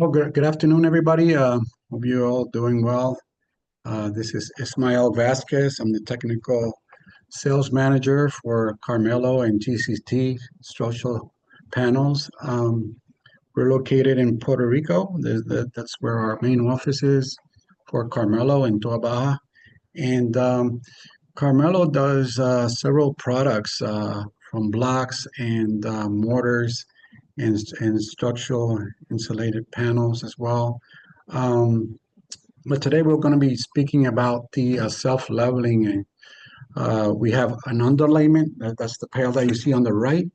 Well, good afternoon, everybody. Hope you're all doing well. This is Ismael Vasquez. I'm the technical sales manager for Carmelo and GCT Structural Panels. We're located in Puerto Rico. That's where our main office is for Carmelo and Toa Baja. And Carmelo does several products from blocks and mortars and structural insulated panels as well. Um, but today we're going to be speaking about the self-leveling. And we have an underlayment, that's the panel that you see on the right.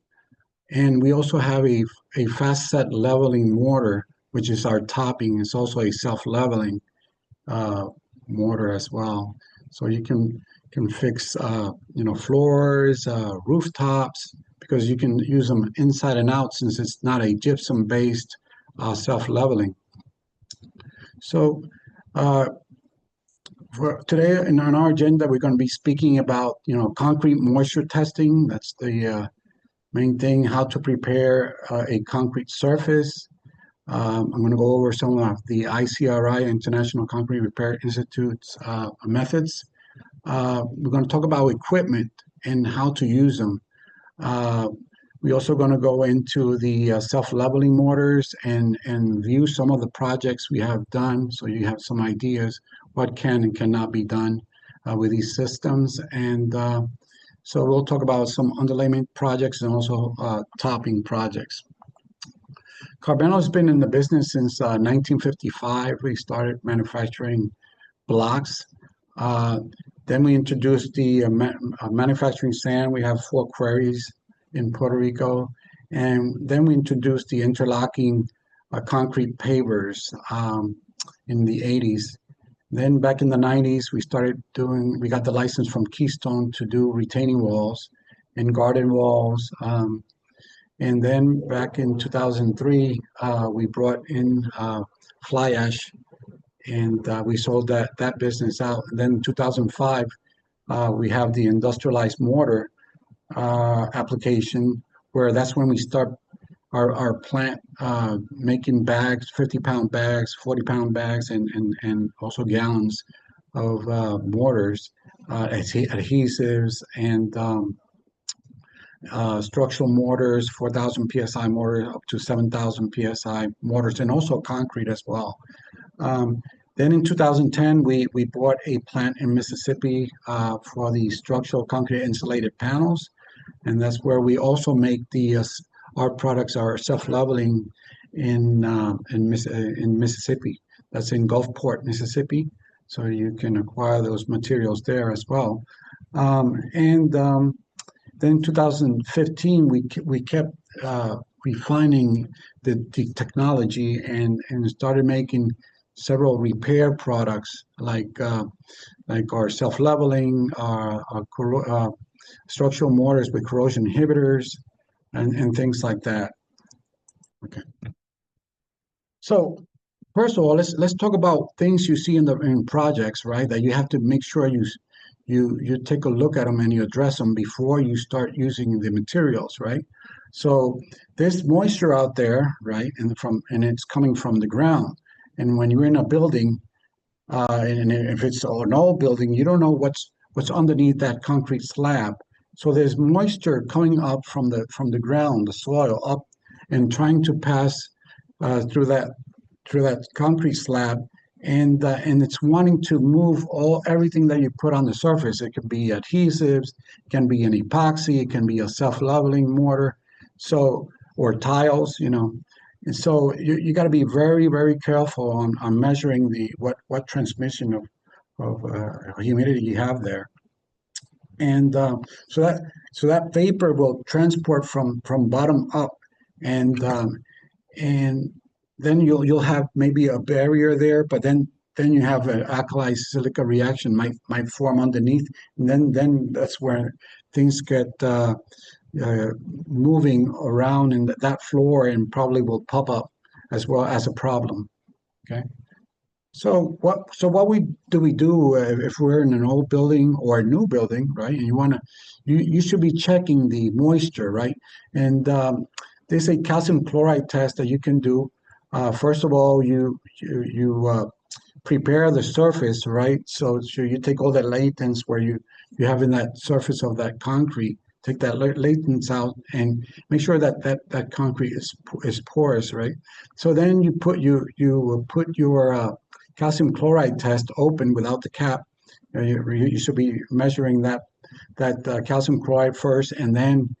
And we also have a fast set leveling mortar, which is our topping. It's also a self-leveling uh, mortar as well. So you can fix floors, rooftops, because you can use them inside and out since it's not a gypsum based self-leveling. So uh, for today on our agenda, we're going to be speaking about concrete moisture testing. That's the main thing. How to prepare a concrete surface. I'm going to go over some of the ICRI, International Concrete Repair Institute's methods. We're going to talk about equipment and how to use them. Uh, we're also going to go into the self-leveling mortars and view some of the projects we have done, so you have some ideas what can and cannot be done with these systems. And so we'll talk about some underlayment projects and also topping projects. Carmelo's been in the business since 1955. We started manufacturing blocks. Uh, then we introduced the manufacturing sand. We have 4 quarries in Puerto Rico. And then we introduced the interlocking concrete pavers in the 80s. Then back in the 90s, we got the license from Keystone to do retaining walls and garden walls. And then back in 2003, we brought in fly ash, and we sold that business out. And then in 2005, we have the industrialized mortar application, where that's when we start our plant making bags, 50-pound bags, 40-pound bags, and also gallons of mortars, adhesives, and structural mortars, 4,000 psi mortars up to 7,000 psi mortars, and also concrete as well. Then in 2010, we bought a plant in Mississippi for the structural concrete insulated panels, and that's where we also make our products are self-leveling in Mississippi. That's in Gulfport, Mississippi, so you can acquire those materials there as well. Then in 2015, we kept refining the technology and started making several repair products like our self-leveling, our structural mortars with corrosion inhibitors, and things like that. Okay. So first of all, let's talk about things you see in projects, right? That you have to make sure you take a look at them and you address them before you start using the materials, right? So there's moisture out there, right? And it's coming from the ground. And when you're in a building, and if it's an old building, you don't know what's underneath that concrete slab. So there's moisture coming up from the ground, the soil up, and trying to pass through that concrete slab, and it's wanting to move everything that you put on the surface. It can be adhesives, it can be an epoxy, it can be a self-leveling mortar, or tiles, And so you got to be very, very careful on measuring what transmission of humidity you have there. And so that vapor will transport from bottom up, and then you'll have maybe a barrier there, but then you have an alkali silica reaction might form underneath, and then that's where things get moving around in that floor and probably will pop up as well as a problem. Okay. So what do we do if we're in an old building or a new building, right? And you should be checking the moisture, right? And there's a calcium chloride test that you can do First of all, you prepare the surface, right? So you take all that latents where you have in that surface of that concrete, take that latents out and make sure that that concrete is porous, right? So then you put your calcium chloride test open without the cap. You should be measuring that calcium chloride first, and then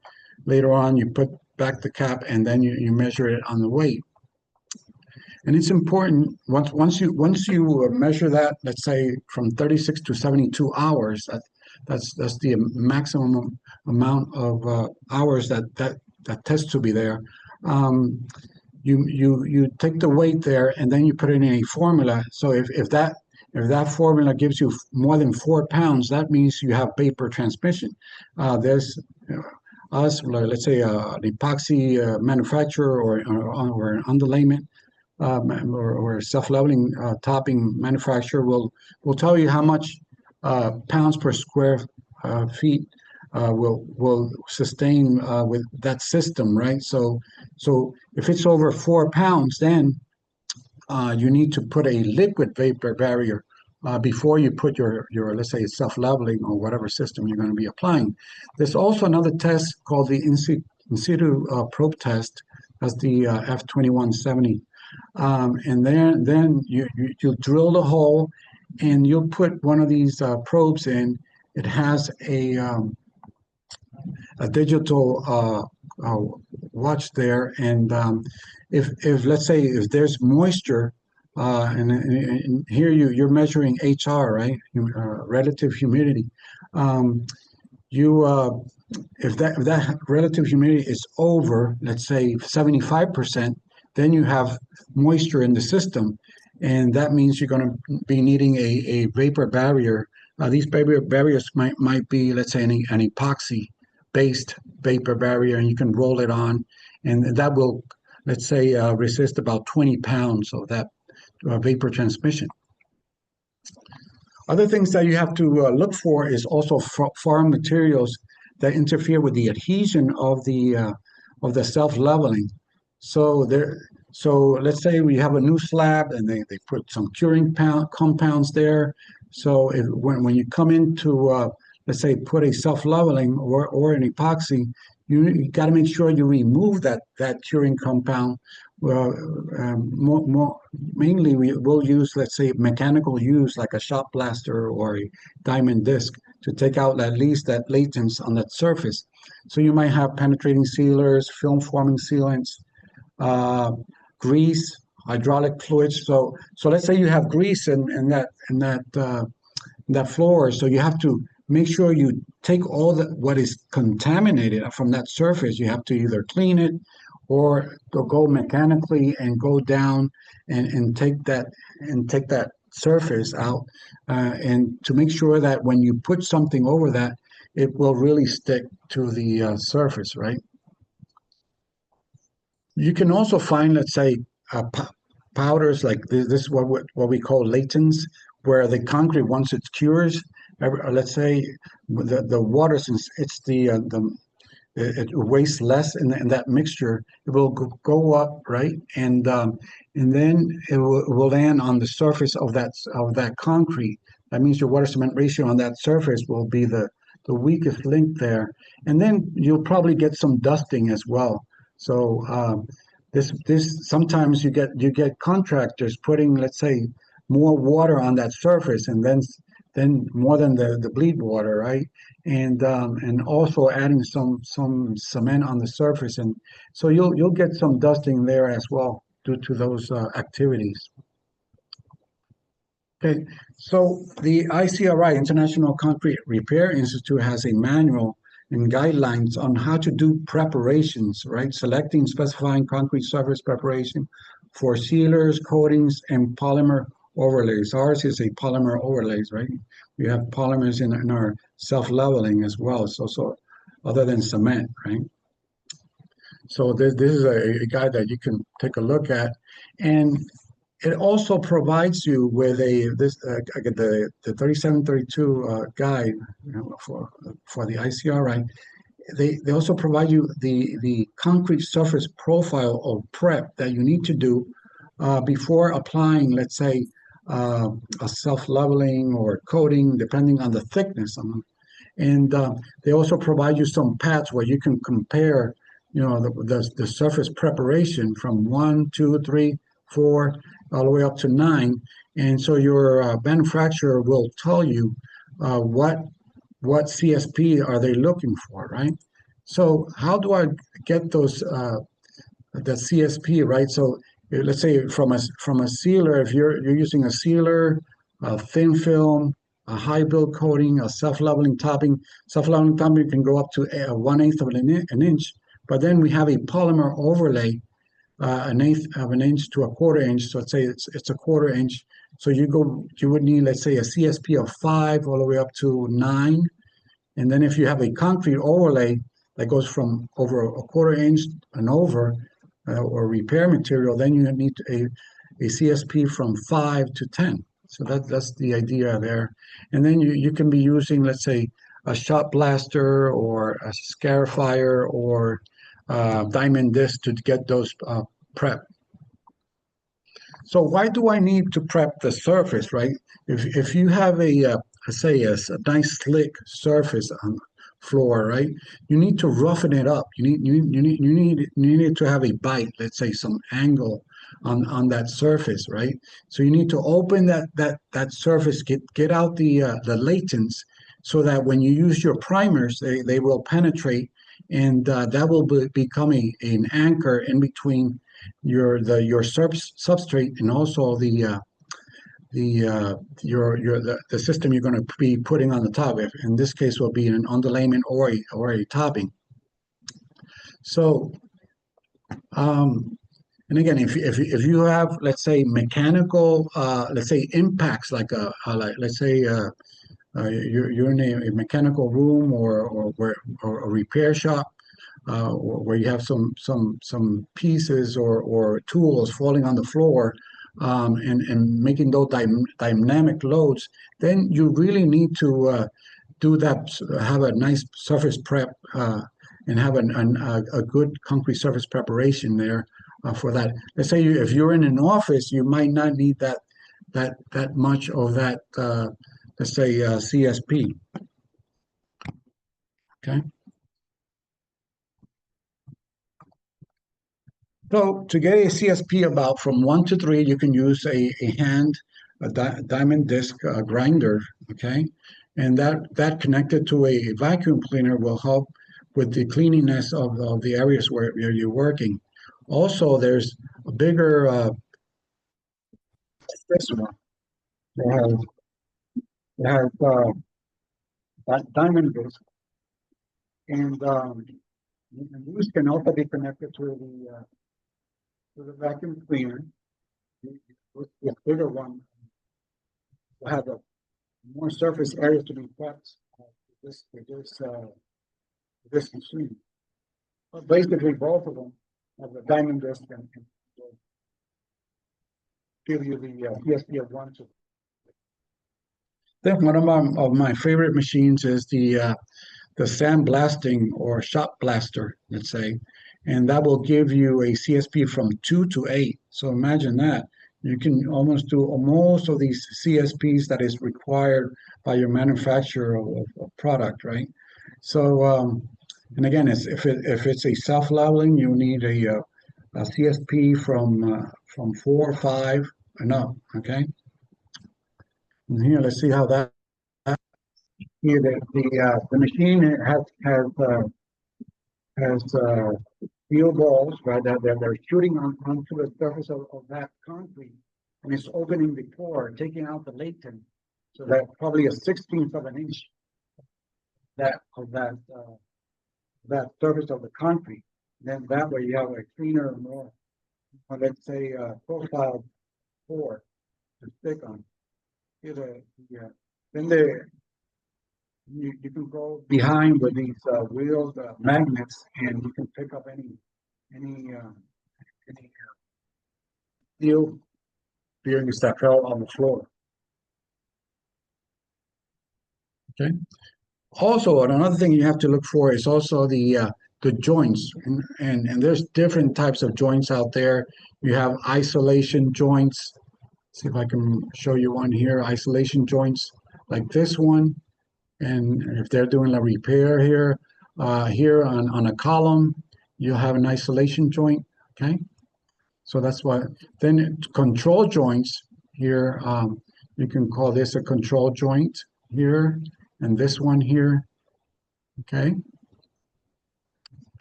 later on you put back the cap, and then you measure it on the weight. And it's important once you measure that, let's say from 36 to 72 hours, that's the maximum amount of hours that test to be there. Um, you take the weight there and then you put it in a formula. So if that formula gives you more than 4 pounds, that means you have vapor transmission. There's us, let's say an epoxy manufacturer or an underlayment or self-leveling topping manufacturer will tell you how much pounds per square feet will sustain with that system, right? So if it's over 4 pounds, then you need to put a liquid vapor barrier before you put your let's say self-leveling or whatever system you're going to be applying. There's also another test called the in situ probe test. That's the F2170. And then you drill the hole and you'll put one of these probes in. It has a digital watch there, and if let's say if there's moisture, and here you're measuring HR, right? Relative humidity. Um, you if that relative humidity is over, let's say 75%, then you have moisture in the system, and that means you're going to be needing a vapor barrier. These vapor barriers might be, let's say, an epoxy based vapor barrier, and you can roll it on, and that will, let's say, resist about 20 pounds of that vapor transmission. Other things that you have to look for is also foreign materials that interfere with the adhesion of the self-leveling. So there, so let's say we have a new slab and they put some curing compounds there. So when you come into let's say put a self-leveling or an epoxy, you got to make sure you remove that curing compound. Well, mainly we will use, let's say, mechanical use like a shot blaster or a diamond disc to take out at least that latents on that surface. So you might have penetrating sealers, film forming sealants, uh, grease, hydraulic fluids. So let's say you have grease in that floor. So you have to make sure you take all what is contaminated from that surface. You have to either clean it or go mechanically and go down and take that surface out, and to make sure that when you put something over that, it will really stick to the surface, right? You can also find, let's say, powders like this is what we call latents, where the concrete, once it cures, let's say the water, since it's it wastes less in that mixture, it will go up, right? And then it will land on the surface of that concrete. That means your water cement ratio on that surface will be the weakest link there. And then you'll probably get some dusting as well. So this sometimes you get contractors putting, let's say, more water on that surface, and then more than the bleed water, right? And also adding some cement on the surface, and so you'll get some dusting there as well due to those activities. Okay, so the ICRI, International Concrete Repair Institute, has a manual and guidelines on how to do preparations, right? Selecting, specifying concrete surface preparation for sealers, coatings, and polymer overlays. Ours is a polymer overlays, right? We have polymers in our self-leveling as well, so other than cement, right? So this is a guide that you can take a look at, and it also provides you with the 3732 guide, for the ICRI. They also provide you the concrete surface profile of prep that you need to do before applying, let's say, uh, a self-leveling or coating, depending on the thickness. And they also provide you some pads where you can compare, the surface preparation from 1, 2, 3, 4, all the way up to 9. And so your manufacturer will tell you what CSP are they looking for, right? So how do I get those the CSP, right? So let's say from a sealer, if you're using a sealer, a thin film, a high build coating, a self-leveling topping. Self-leveling topping can go up to 1/8 of an inch, but then we have a polymer overlay, an eighth of an inch to a quarter inch. So let's say it's a quarter inch. So you would need, let's say, a CSP of 5 all the way up to 9. And then if you have a concrete overlay that goes from over a quarter inch and over, or repair material, then you need a CSP from 5 to 10. So that's the idea there. And then you can be using, let's say, a shot blaster or a scarifier or diamond disc to get those prep. So why do I need to prep the surface, right? If you have say a nice slick surface on floor, right? You need to roughen it up. You need it to have a bite, let's say some angle on that surface, right? So you need to open that surface, get out the latents, so that when you use your primers, they will penetrate, and that will become an anchor in between your substrate and also the system you're going to be putting on the top. If in this case will be an underlayment or a topping. So and again, if you have, let's say, mechanical, let's say, impacts, like let's say you're in a mechanical room or a repair shop, where you have some pieces or tools falling on the floor, and making those dynamic loads, then you really need to do that, have a nice surface prep, and have a good concrete surface preparation there for that. Let's say if you're in an office, you might not need that much of that, let's say, CSP. Okay. So to get a CSP about from 1 to 3, you can use a diamond disc grinder, okay? And that connected to a vacuum cleaner will help with the cleanliness of the areas where you're working. Also, there's a bigger, this one, that has that diamond disc, and these can also be connected to the vacuum cleaner. This bigger one will have a more surface area to be prepped for this machine. But basically, both of them have the diamond disc and give you the PSP of 1 to. I think one of my favorite machines is the sandblasting or shot blaster, let's say, and that will give you a CSP from 2 to 8. So imagine that. You can almost do most of these CSPs that is required by your manufacturer of product, right? So, and again, if it's a self-leveling, you need a CSP from 4 or 5 and up, okay? And here, let's see how that. Here, the machine has steel balls, right? They're shooting onto the surface of that concrete, and it's opening the pore, taking out the latent, so that probably a 16th of an inch that surface of the concrete. Then that way you have a cleaner, more, or let's say, profile pore to stick on. Here then you can go behind with these wheels, magnets, and you can pick up any steel bearings that fell on the floor. Okay. Also, another thing you have to look for is also the the joints, and there's different types of joints out there. You have isolation joints. See if I can show you one here. Isolation joints like this one, and if they're doing a repair here, here on a column, you'll have an isolation joint. Okay, so that's what. Then control joints here. You can call this a control joint here, and this one here. Okay.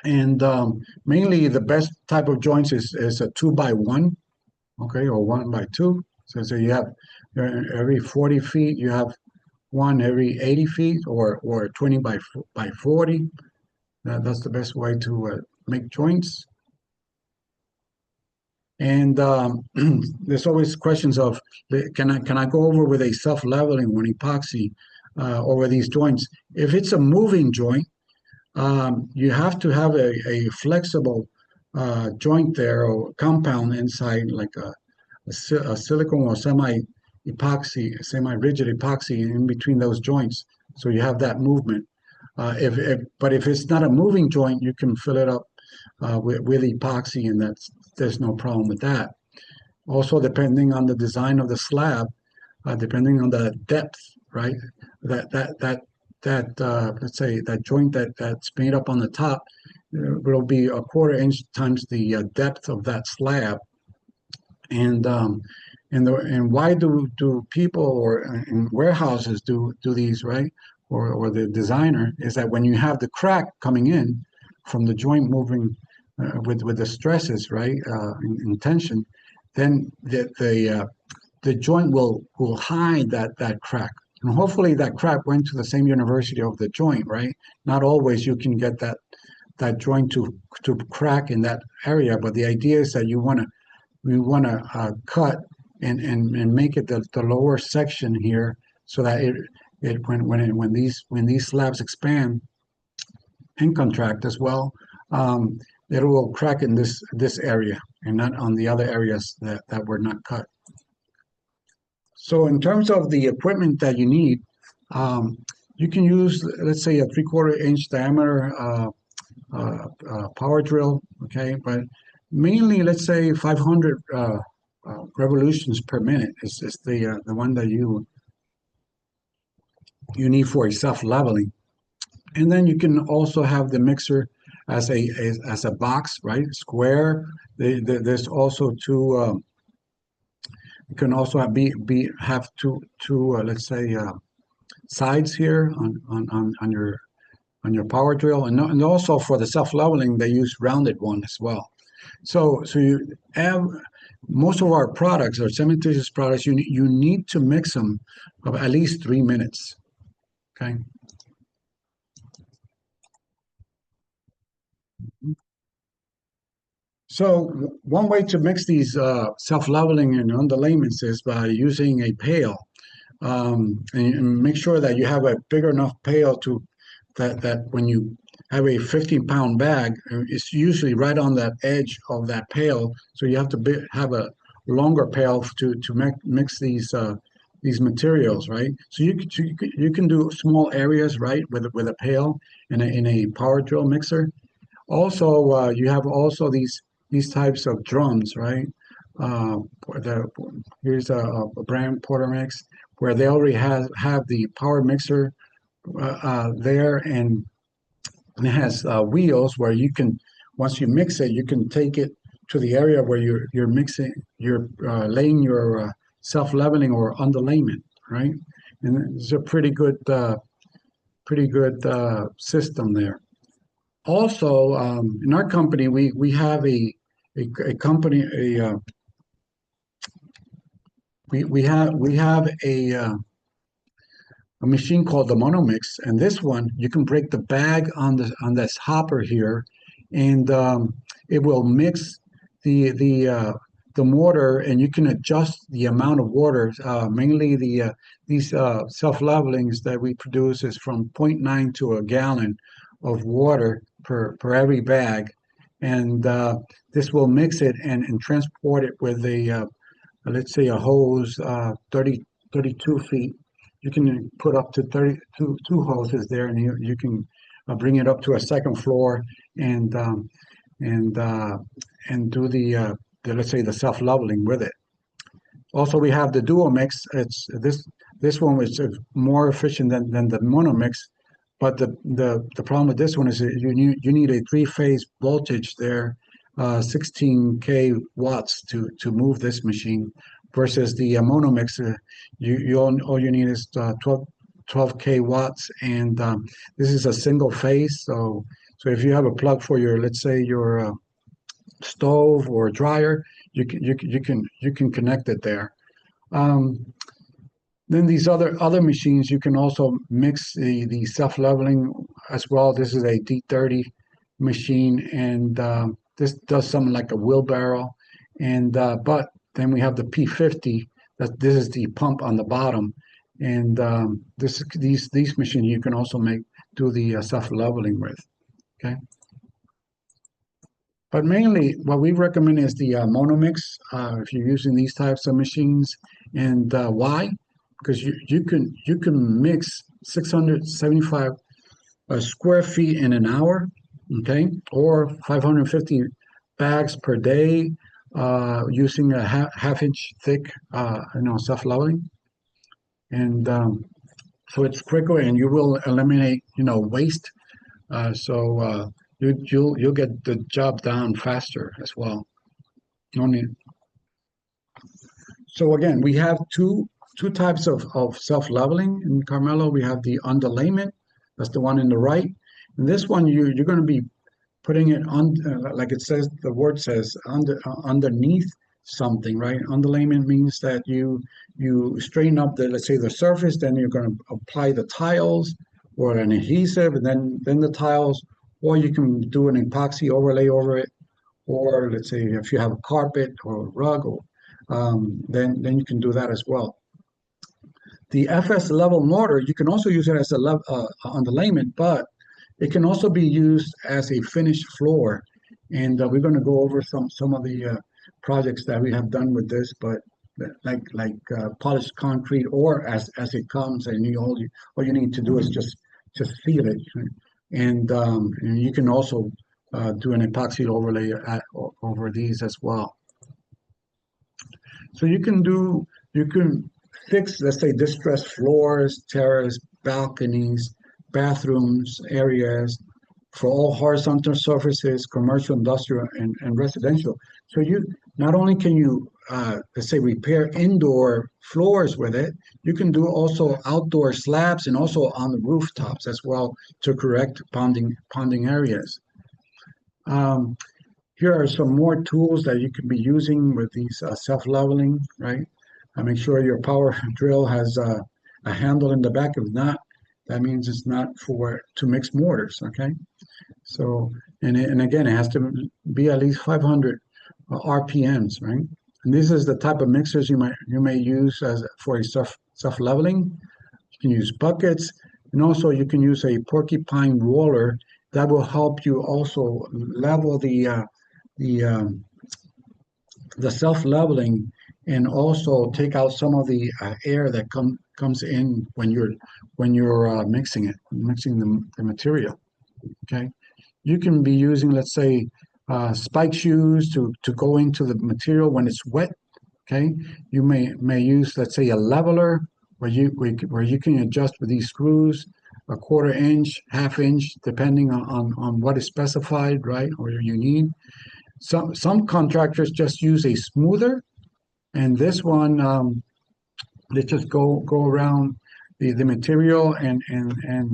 And mainly the best type of joints is a 2x1, okay, or 1x2. So you have every 40 feet, you have one every 80 feet, or 20 by 40. That's the best way to make joints. And there's always questions of, can I go over with a self-leveling one epoxy over these joints? If it's a moving joint, you have to have a flexible joint there or compound inside, like a silicone or semi-epoxy, semi-rigid epoxy in between those joints, so you have that movement. But if it's not a moving joint, you can fill it up with epoxy, and there's no problem with that. Also, depending on the design of the slab, depending on the depth, right? That let's say that joint that's made up on the top will be a 1/4 inch times the depth of that slab. And why do people or in warehouses do these, right? Or the designer is that when you have the crack coming in from the joint moving with the stresses, right, in tension, then the joint will hide that crack. And hopefully that crack went to the same university of the joint, right? Not always you can get that joint to crack in that area, but the idea is that we want to cut and make it the lower section here, so that when these slabs expand and contract as well, it will crack in this area and not on the other areas that were not cut. So in terms of the equipment that you need, you can use, let's say, a 3/4 inch diameter power drill, okay? But mainly, let's say 500 revolutions per minute is the one that you need for a self-leveling. And then you can also have the mixer as a box, right? Square. There's also two. You can also have two let's say sides here on your power drill, and also for the self-leveling they use rounded one as well. So you have most of our products, our cementitious products, you need to mix them of at least 3 minutes. Okay. So one way to mix these self-leveling and underlayments is by using a pail, and make sure that you have a big enough pail that when you have a 15-pound bag, it's usually right on that edge of that pail. So you have to have a longer pail to mix these materials, right? So you can do small areas, right, with a pail in a power drill mixer. Also, you have also these types of drums, right? Here's a brand Porter Mix, where they already have the power mixer there, and it has wheels where you can, once you mix it, you can take it to the area where you're mixing, you're laying your self-leveling or underlayment, right? And it's a pretty good system there. Also, in our company, we have a company we have a machine called the Monomix, and this one you can break the bag on this hopper here, and it will mix the mortar, and you can adjust the amount of water. Mainly these self-levelings that we produce is from 0.9 to a gallon of water per every bag, and this will mix it and transport it with a let's say a hose 32 feet. You can put up to 32 hoses there, and you can bring it up to a second floor, and and uh, and do the let's say the self-leveling with it. Also, we have the dual mix. It's this one was more efficient than the mono mix, but the problem with this one is that you need a three-phase voltage there, 16K watts to move this machine, versus the mono mix. All you need is 12K watts, and this is a single phase. So if you have a plug for your, let's say your stove or dryer, you can connect it there. Um, then these other machines, you can also mix the self-leveling as well. This is a D30 machine, and this does something like a wheelbarrow. And but then we have the P50. That this is the pump on the bottom, and these machines you can also do the self-leveling with. Okay. But mainly, what we recommend is the Monomix if you're using these types of machines. And why? Because you can mix 675 square feet in an hour, okay, or 550 bags per day using a half inch thick, self-leveling. And so it's quicker, and you will eliminate, waste. So you'll get the job done faster as well. Only so again, we have two types of self-leveling in Carmelo. We have the underlayment, that's the one in the right. And this one you're going to be putting it on, like it says, the word says, underneath something, right? Underlayment means that you straighten up the, let's say, the surface, then you're going to apply the tiles or an adhesive, and then the tiles, or you can do an epoxy overlay over it, or let's say if you have a carpet or a rug, or then you can do that as well. The FS level mortar, you can also use it as a underlayment, but it can also be used as a finished floor. And we're going to go over some of the projects that we have done with this, but like polished concrete, or as it comes, and all you need to do is just seal it, and you can also do an epoxy overlay over these as well. So you can fix, let's say, distressed floors, terrace, balconies, bathrooms, areas for all horizontal surfaces, commercial, industrial, and residential. So you not only can you let's say repair indoor floors with it, you can do also outdoor slabs and also on the rooftops as well to correct ponding areas. Um, Here are some more tools that you can be using with these self-leveling, right? Make sure your power drill has a handle in the back. If not, that means it's not for to mix mortars, okay? So, and again, it has to be at least 500 RPMs, right? And this is the type of mixers you may use as for a self-leveling. You can use buckets, and also you can use a porcupine roller that will help you also level the the self-leveling, and also take out some of the air that comes in when you're mixing the material. Okay, you can be using, let's say, spike shoes to go into the material when it's wet. Okay, you may use, let's say, a leveler where you can adjust with these screws, a quarter inch, half inch, depending on what is specified, right, or you need. Some contractors just use a smoother, and this one they just go around the material, and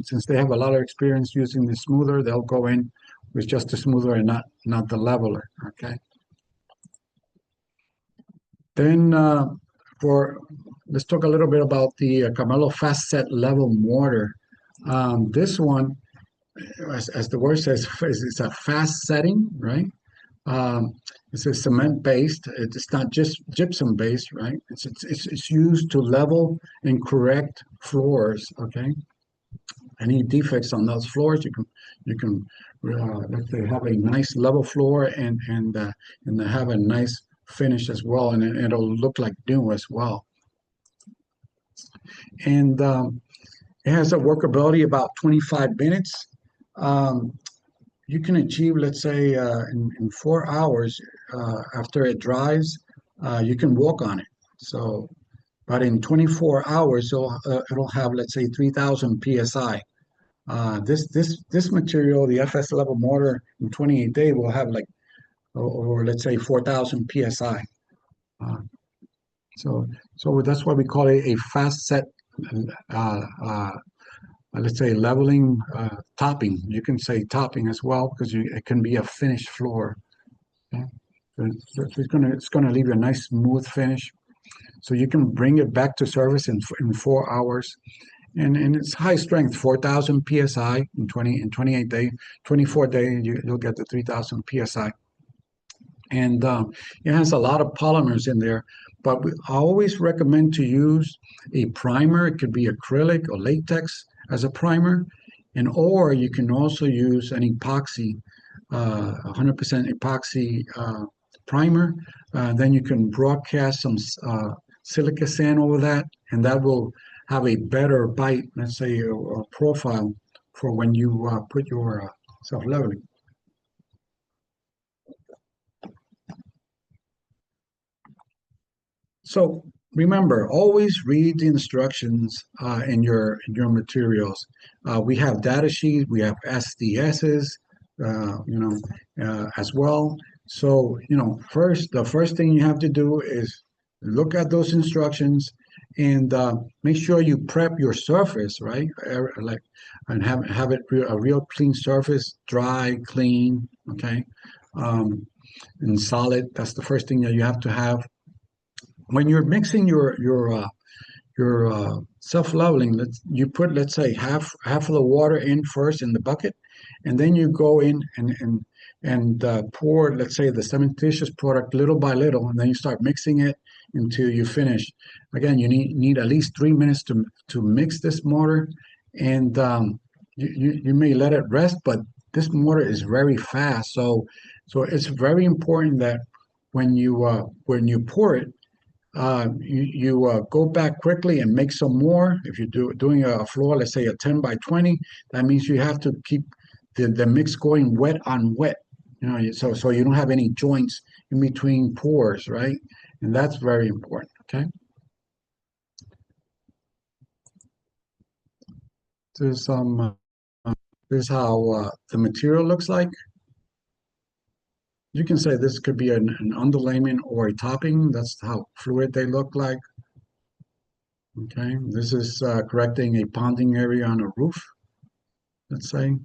since they have a lot of experience using the smoother, they'll go in with just the smoother and not the leveler. Okay. Then for let's talk a little bit about the Carmelo Fast Set Level Mortar. This one, as the word says, it's a fast setting, right? Um, it's a cement based. It's not just gypsum based, right? It's used to level and correct floors. Okay, any defects on those floors, you can let's say have a nice level floor, and have a nice finish as well, and it'll look like new as well. And it has a workability about 25 minutes. Um, you can achieve, let's say, in 4 hours after it dries, you can walk on it. So, but in 24 hours, it'll have, let's say, 3,000 psi. This material, the FS level mortar, in 28 days will have like, or let's say 4,000 psi. Uh, so, so that's why we call it a fast set. Uh, uh, let's say leveling, topping. You can say topping as well because it can be a finished floor. Okay? So it's gonna leave you a nice smooth finish. So you can bring it back to service in 4 hours. And it's high strength, 4,000 psi in 28 days, 24 days, you'll get the 3,000 psi. And it has a lot of polymers in there, but I always recommend to use a primer. It could be acrylic or latex as a primer, and or you can also use an epoxy, 100% epoxy primer. Then you can broadcast some silica sand over that, and that will have a better bite, let's say, a profile for when you put your self-leveling. So remember, always read the instructions in your materials. We have data sheets, we have SDSs, as well. So the first thing you have to do is look at those instructions and make sure you prep your surface, right? Like, and have it a real clean surface, dry, clean, okay, um, and solid. That's the first thing that you have to have when you're mixing your self-leveling. You put, let's say, half of the water in first in the bucket, and then you go in and pour, let's say, the cementitious product little by little, and then you start mixing it until you finish. Again, you need at least 3 minutes to mix this mortar, and you may let it rest, but this mortar is very fast, so it's very important that when you pour it, you go back quickly and make some more. If you're doing a floor, let's say a 10 by 20, that means you have to keep the mix going wet on wet. So you don't have any joints in between pores, right? And that's very important. Okay. There's some. This is how the material looks like. You can say this could be an underlayment or a topping. That's how fluid they look like. Okay, this is correcting a ponding area on a roof, let's say.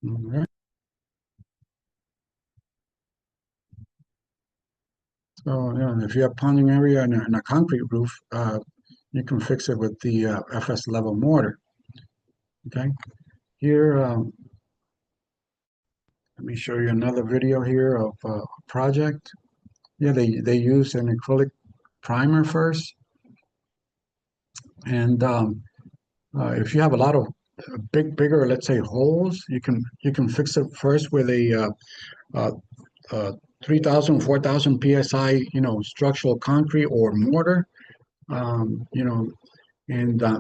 All right. So, yeah, if you have ponding area in a concrete roof, you can fix it with the FS level mortar. Okay. Here, let me show you another video here of a project. Yeah, they use an acrylic primer first, and if you have a lot of bigger, let's say, holes, you can fix it first with a uh, uh, 3,000, 4,000 psi, structural concrete or mortar, and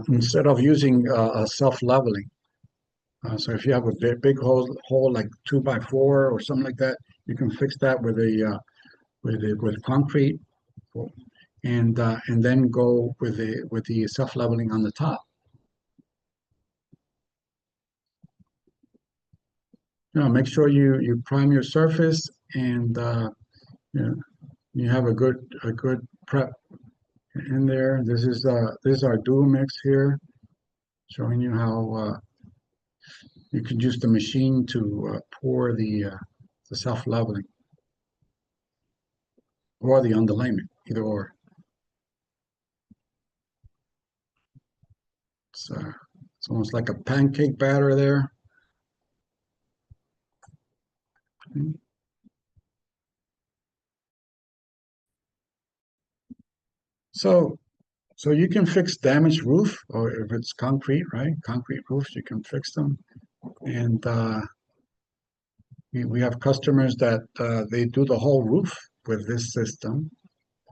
instead of using a self-leveling. So if you have a big hole like 2 by 4 or something like that, you can fix that with concrete, and then go with the self-leveling on the top. Make sure you prime your surface, and you know, you have a good prep in there. This is our dual mix here, showing you how you can use the machine to pour the self-leveling or the underlayment, either or. It's almost like a pancake batter there. So so you can fix damaged roof, or if it's concrete, right? Concrete roofs, you can fix them. And we have customers that they do the whole roof. with this system.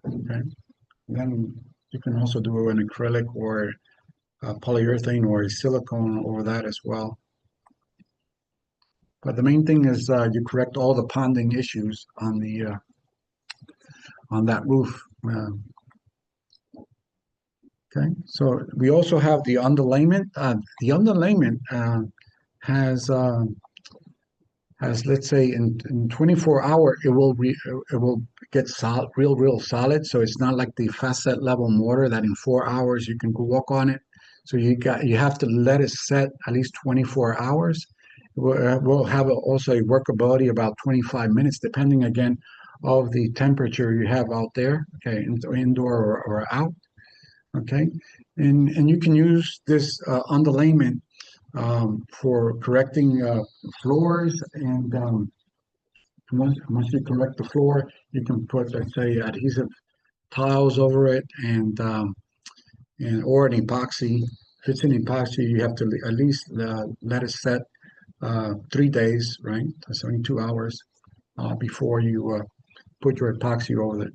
Okay, then you can also do an acrylic or a polyurethane or a silicone over that as well. But the main thing is you correct all the ponding issues on that roof. Okay, so we also have the underlayment. The underlayment has let's say in 24 hour it will get solid, real solid. So it's not like the fast set level mortar that in 4 hours you can go walk on it. So you have to let it set at least 24 hours. We'll have also a workability about 25 minutes, depending again of the temperature you have out there, okay, indoor or out, okay, and you can use this underlayment for correcting floors, and once you correct the floor, you can put, let's say, adhesive tiles over it, and or an epoxy. If it's an epoxy, you have to at least let it set 3 days, right? 72 hours before you put your epoxy over it.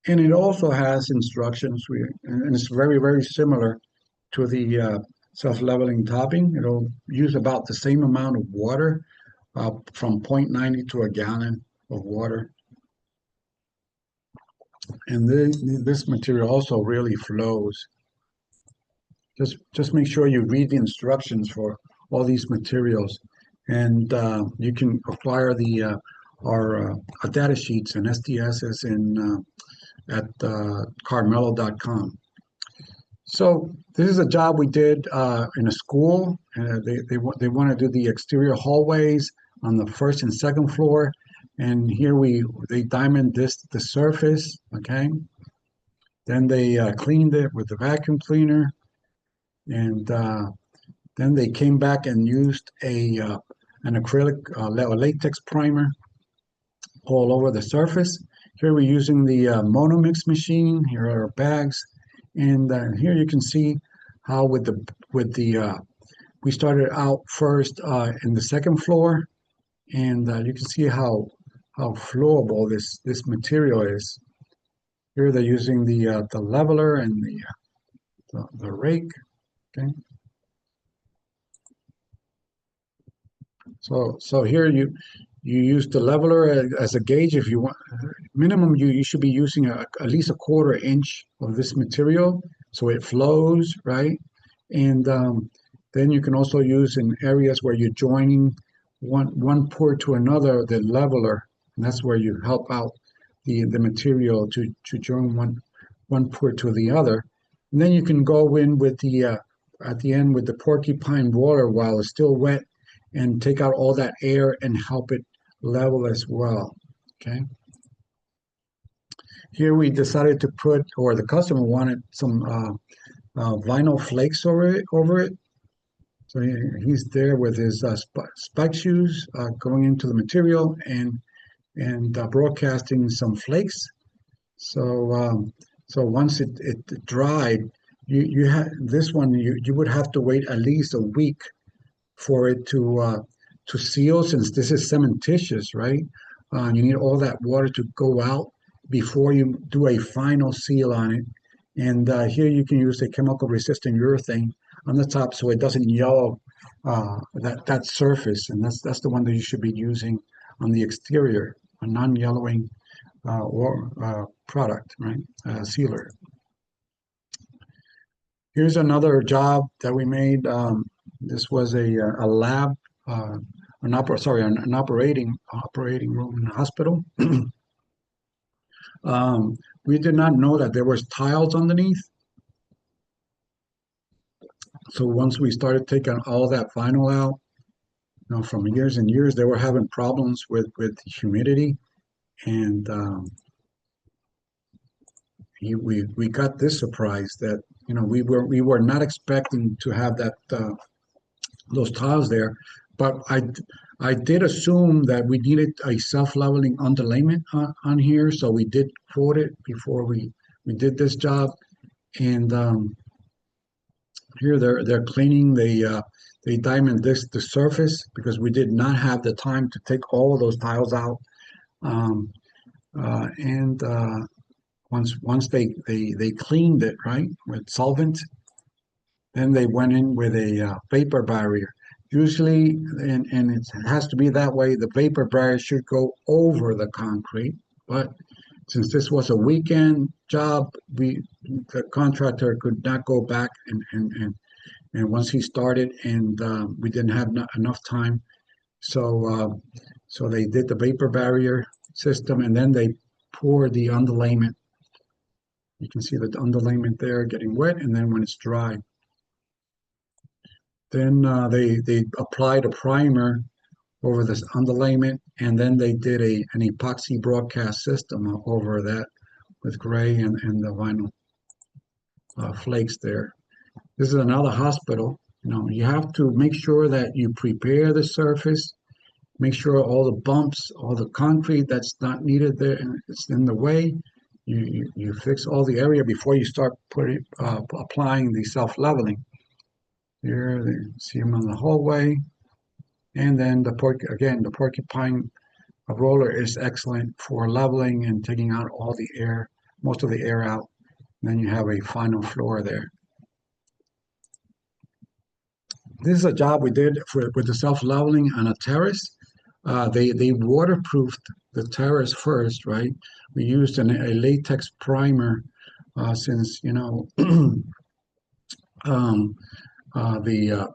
And it also has instructions, and it's very similar to the self-leveling topping. It'll use about the same amount of water, from 0.90 to a gallon of water. And this material also really flows. Just make sure you read the instructions for all these materials, and you can acquire our data sheets and SDSs at Carmelo.com. So this is a job we did in a school. They want to do the exterior hallways on the first and second floor, and here they diamond the surface. Okay, then they cleaned it with the vacuum cleaner, and then they came back and used an acrylic latex primer all over the surface. Here we're using the Monomix machine. Here are our bags. And here you can see how we started out first in the second floor, and you can see how flowable this material is. Here they're using the leveler and the rake. Okay. So here you use the leveler as a gauge. If you want minimum, you should be using at least a 1/4 inch of this material so it flows, right? And then you can also use in areas where you're joining one pour to another the leveler, and that's where you help out the material to join one pour to the other. And then you can go in with the at the end with the porcupine roller while it's still wet, and take out all that air and help it level as well. Okay. Here we decided to put, or the customer wanted some vinyl flakes over it. So he's there with his spike shoes going into the material and broadcasting some flakes. So once it dried, you had this one you would have to wait at least a week for it to seal, since this is cementitious, right? You need all that water to go out before you do a final seal on it. And here you can use a chemical resistant urethane on the top so it doesn't yellow that surface, and that's the one that you should be using on the exterior, a non-yellowing product, right? Sealer. Here's another job that we made. This was a lab, an operating room in the hospital. We did not know that there was tiles underneath. So once we started taking all that vinyl out, from years and years, they were having problems with humidity, and we got this surprise that we were not expecting to have those tiles there, but I did assume that we needed a self-leveling underlayment on here, so we did quote it before we did this job. And here they're cleaning they diamond this the surface because we did not have the time to take all of those tiles out. Um, and once they cleaned it right with solvent, then they went in with a vapor barrier. Usually, and it has to be that way. The vapor barrier should go over the concrete, but since this was a weekend job, the contractor could not go back and once he started, and we didn't have enough time, so so they did the vapor barrier system, and then they poured the underlayment. You can see the underlayment there getting wet, and then when it's dry, then they applied a primer over this underlayment, and then they did an epoxy broadcast system over that with gray and the vinyl flakes there. This is another hospital. You know, you have to make sure that you prepare the surface, make sure all the bumps, all the concrete that's not needed there, and it's in the way. You fix all the area before you start applying the self-leveling. Here, you see them on the hallway. And then the porcupine roller is excellent for leveling and taking out all the air, most of the air out. And then you have a final floor there. This is a job we did with the self-leveling on a terrace. They waterproofed the terrace first, right? We used a latex primer since, you know, um, the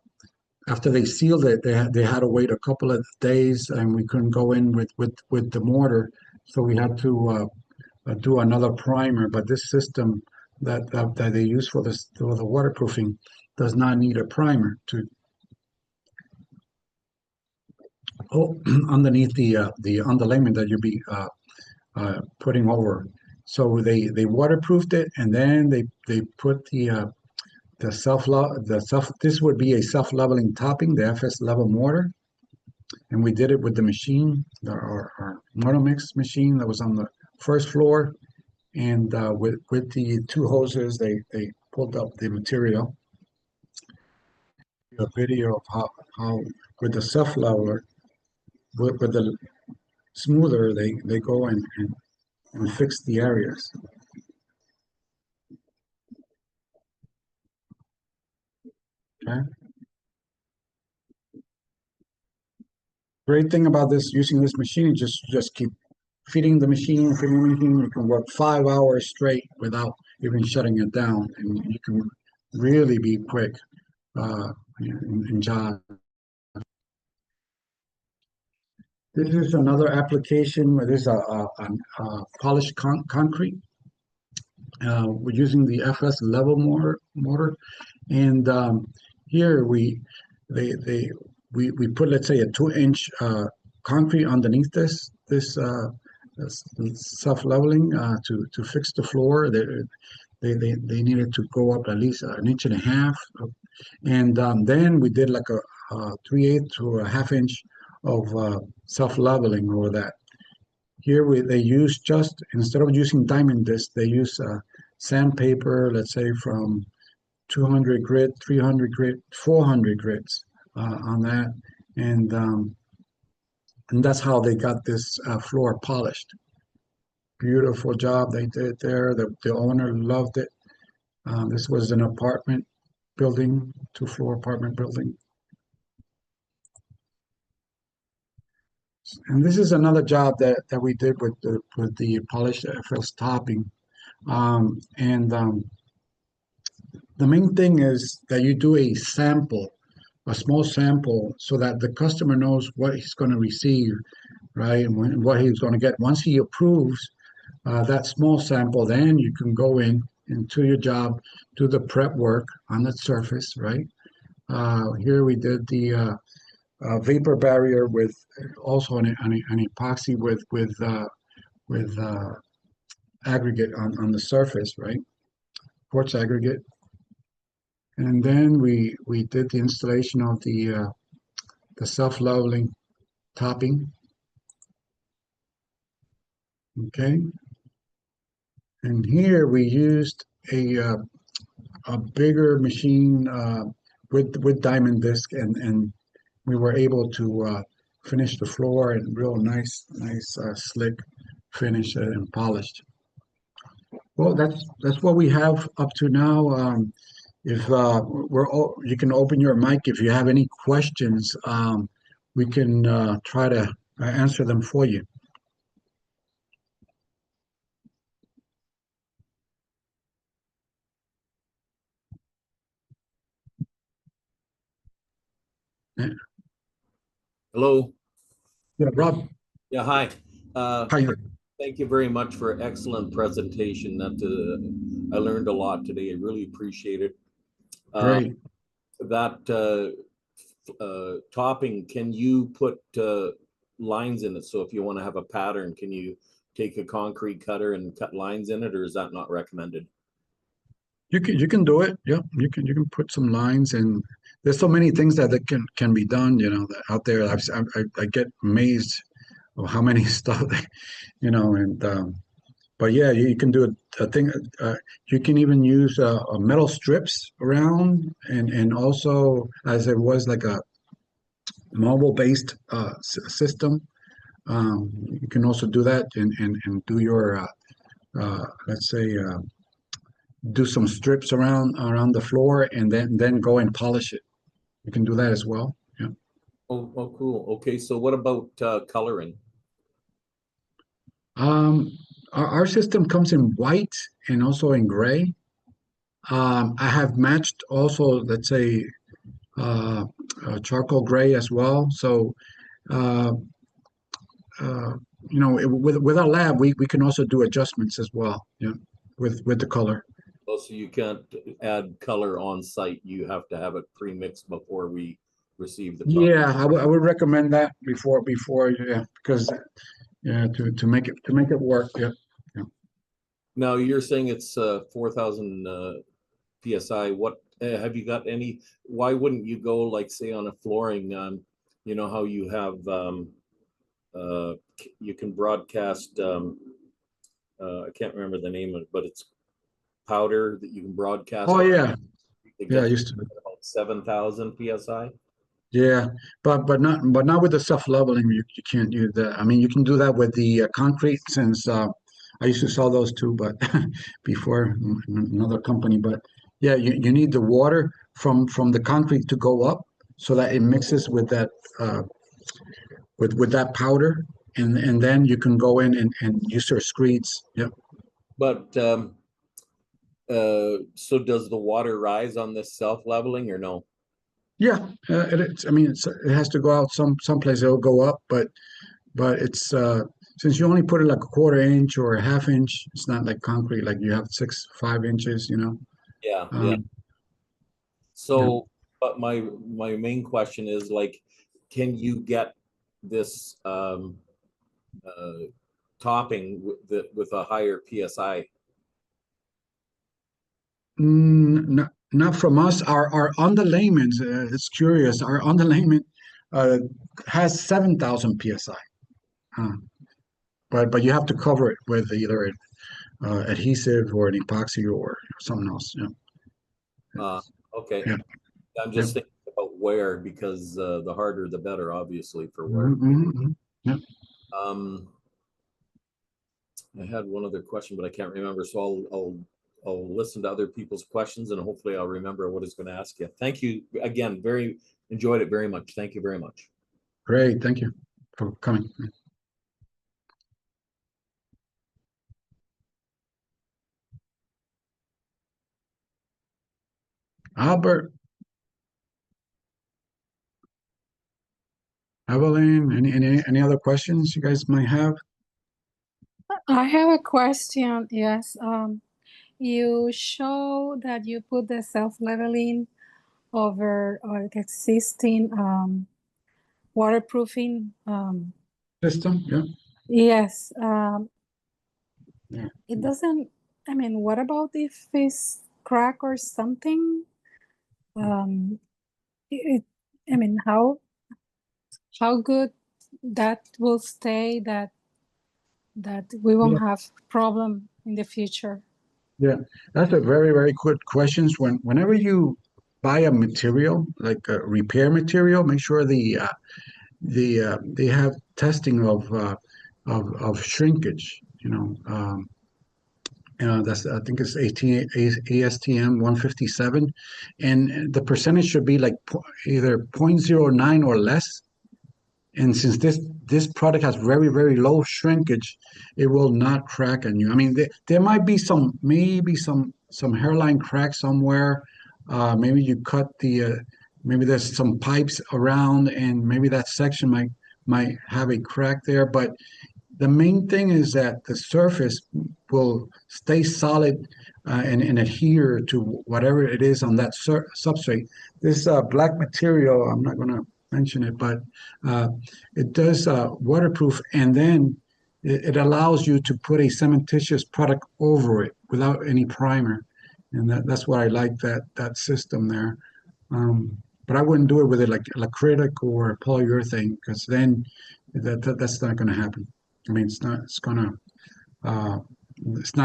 after they sealed it, they had to wait a couple of days, and we couldn't go in with the mortar, so we had to do another primer. But this system that they use for the waterproofing does not need a primer to underneath the underlayment that you'll be putting over. So they waterproofed it, and then they put the self this would be a self-leveling topping, the FS level mortar, and we did it with the machine, our mortar mix machine that was on the first floor, and with the two hoses they pulled up the material. A video of how with the self-leveler with the smoother they go and fix the areas. Okay. Great thing about this using this machine is just keep feeding the machine. You can work 5 hours straight without even shutting it down, and you can really be quick in job. This is another application where there's a polished concrete. We're using the FS level mortar, and here they they we put, let's say, a 2-inch concrete underneath this self-leveling to fix the floor. They needed to go up at least an inch and a half, and then we did like a 3/8 to a half inch of self-leveling over that. Here they use, just instead of using diamond disc, they use sandpaper, let's say from 200 grit, 300 grit, 400 grits on that, and that's how they got this floor polished. Beautiful job they did there. The owner loved it. This was an apartment building, 2-floor apartment building. And this is another job that we did with the polished FS topping. And the main thing is that you do a sample, a small sample, so that the customer knows what he's going to receive, right? And what he's going to get. Once he approves that small sample, then you can go into your job, do the prep work on the surface, right? Here we did the vapor barrier with also an epoxy with aggregate on the surface, right? Quartz aggregate. And then we did the installation of the self-leveling topping. Okay. And here we used a bigger machine with diamond disc, and we were able to finish the floor and real nice slick finish and polished. Well, that's what we have up to now. If you can open your mic if you have any questions. We can try to answer them for you. Yeah, Hello. Rob, Yeah, hi. Uh, how you? Thank you very much for excellent presentation. That I learned a lot today. I really appreciate it. Uh, Great. that topping, can you put lines in it? So if you want to have a pattern, can you take a concrete cutter and cut lines in it, or is that not recommended? You can do it. Yeah, you can put some lines, and there's so many things that can be done. That out there. I get amazed of how many stuff, and but yeah, you can do a thing. You can even use metal strips around, and also as it was like a mobile-based system. You can also do that and do your let's say do some strips around the floor, and then go and polish it. You can do that as well. Yeah. Oh, cool. Okay, so what about coloring? Um, our system comes in white and also in gray. I have matched also, let's say, uh, charcoal gray as well. So, uh, uh, with our lab, we can also do adjustments as well. Yeah, with the color. Oh, so you can't add color on site. You have to have it pre-mixed before we receive the product. Yeah, I would recommend that before, yeah, because yeah, to make it work. Yeah, yeah. Now you're saying it's 4,000 psi. What have you got any? Why wouldn't you go like say on a flooring? You know how you have uh, you can broadcast. I can't remember the name of it, but it's powder that you can broadcast. Oh yeah, It yeah. I gets used to. about 7,000 psi. Yeah, but not with the self leveling. You can't use that. I mean, you can do that with the concrete, since I used to sell those too, but before another company. But yeah, you need the water from the concrete to go up, so that it mixes with that with that powder, and then you can go in and use your screeds. Yeah. But so does the water rise on this self leveling or no? Yeah, I mean, it has to go out someplace. It'll go up, but it's since you only put it like a quarter inch or a half inch, it's not like concrete, like you have 5 inches. Yeah, yeah. Um, yeah. So, but my main question is like, can you get this topping with a higher psi? Not from us. Our underlayment, it's curious. Our underlayment uh, has 7,000 psi. Uh, but you have to cover it with either adhesive or an epoxy or something else. Yeah. Uh, okay. Yeah. I'm Yeah. just thinking about wear because the harder the better, obviously, for wear. Mhm. Yeah. Um, I had one other question, but I can't remember. So I'll listen to other people's questions and hopefully I'll remember what I was going to ask you. Thank you again. Very enjoyed it very much. Thank you very much. Great. Thank you for coming. Albert, Evelyn, any other questions you guys might have? I have a question. Yes. You show that you put the self-leveling over existing waterproofing. System? Yeah. Yes. Yeah. It doesn't. I mean, what about if it's crack or something? Um, it. I mean, how good that will stay, that we Yeah. won't have problem in the future. Yeah. That's a very, very good questions. Whenever you buy a material like a repair material, make sure they have testing of shrinkage. That's I think it's ASTM 157, and the percentage should be like either 0.09 or less. And since this product has very, very low shrinkage, it will not crack on you. I mean, there might be maybe some hairline crack somewhere. Maybe you cut maybe there's some pipes around, and maybe that section might have a crack there. But the main thing is that the surface will stay solid and adhere to whatever it is on that substrate. This black material, I'm not going to mention it, but it does waterproof, and then it allows you to put a cementitious product over it without any primer, and that's why I like that system there. But I wouldn't do it with it like acrylic or polyurethane, because then that's not going to happen. I mean, it's not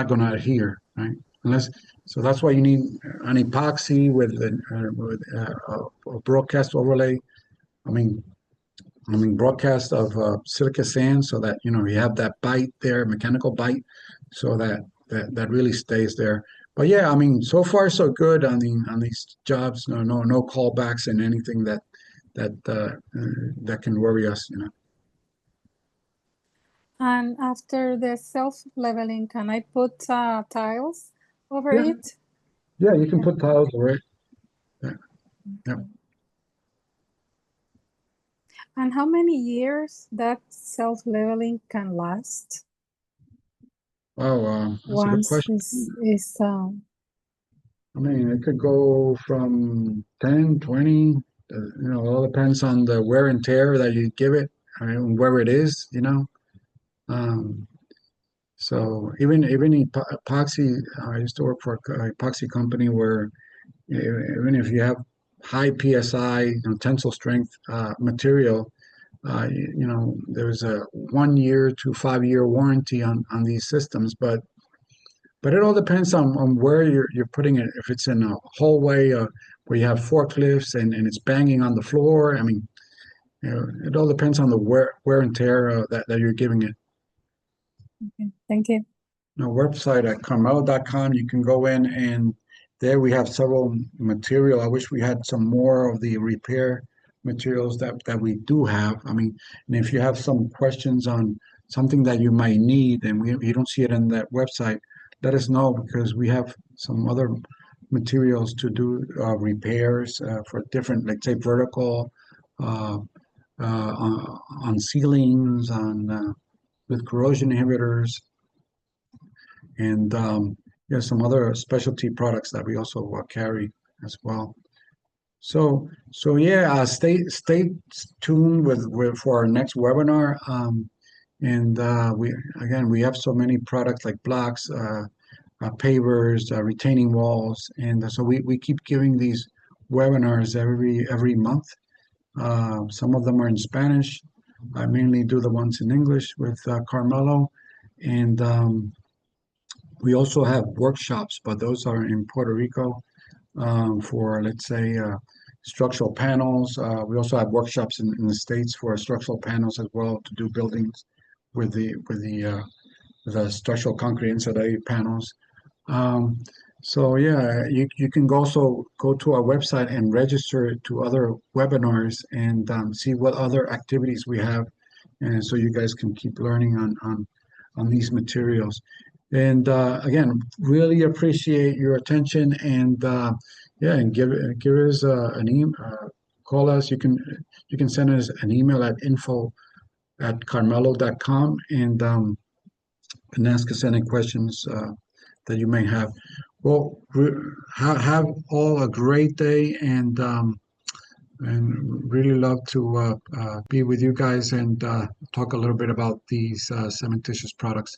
gonna adhere, right? So that's why you need an epoxy with a broadcast overlay. I mean, broadcast of silica sand, so that you have that bite there, mechanical bite, so that really stays there. But yeah, I mean, so far so good on these jobs. No callbacks and anything that can worry us. And after the self-leveling, can I put tiles over Yeah. it? Yeah, you can put tiles over it. Yeah. And how many years that self-leveling can last? Oh, that's a good Once question. is I mean, it could go from 10, 20, it all depends on the wear and tear that you give it, I mean, where it is. Um, so even epoxy, I used to work for an epoxy company where even if you have high PSI, tensile strength material, there's a 1 year to 5 year warranty on these systems, but it all depends on where you're putting it. If it's in a hallway where you have forklifts and it's banging on the floor, I mean, it all depends on the wear and tear that you're giving it. okay. Thank you. Our website at Carmelo.com, you can go in, and there we have several material. I wish we had some more of the repair materials that we do have. I mean, and if you have some questions on something that you might need and you don't see it in that website, let us know, because we have some other materials to do repairs for different, like say vertical, uh, on ceilings, with corrosion inhibitors, and some other specialty products that we also carry as well. So yeah, stay tuned for our next webinar. And we have so many products like blocks, pavers, retaining walls, and so we keep giving these webinars every month. Some of them are in Spanish. I mainly do the ones in English with Carmelo, and we also have workshops, but those are in Puerto Rico for, let's say, structural panels. We also have workshops in the States for structural panels as well, to do buildings with the structural concrete insulated panels. So yeah, you can also go to our website and register to other webinars and see what other activities we have, and so you guys can keep learning on these materials. And again, really appreciate your attention, and yeah, and give us an email, call us. You can send us an email at info@carmelo.com, and ask us any questions that you may have. Well, have all a great day, and really love to be with you guys and talk a little bit about these cementitious products.